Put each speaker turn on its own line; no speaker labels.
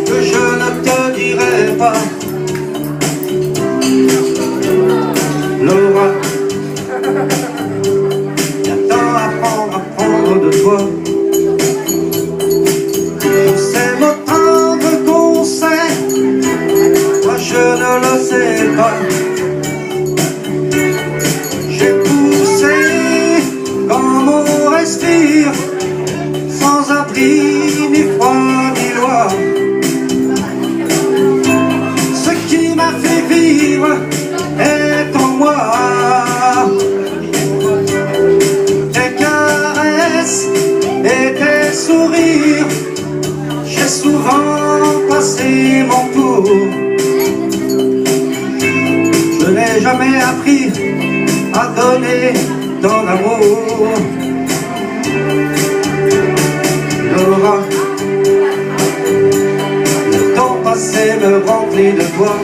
que je ne te dirai pas. Laura, j'attends à prendre de toi. Tous ces mots tendres qu'on sait, moi je ne le sais pas. J'ai poussé comme on respire, sans abri, ni froid, ni loi. Ce qui m'a fait vivre est en moi. Tes caresses et tes sourires, j'ai souvent passé mon tour. Je n'ai jamais appris à donner ton amour. Laura, le temps passé me remplit de toi.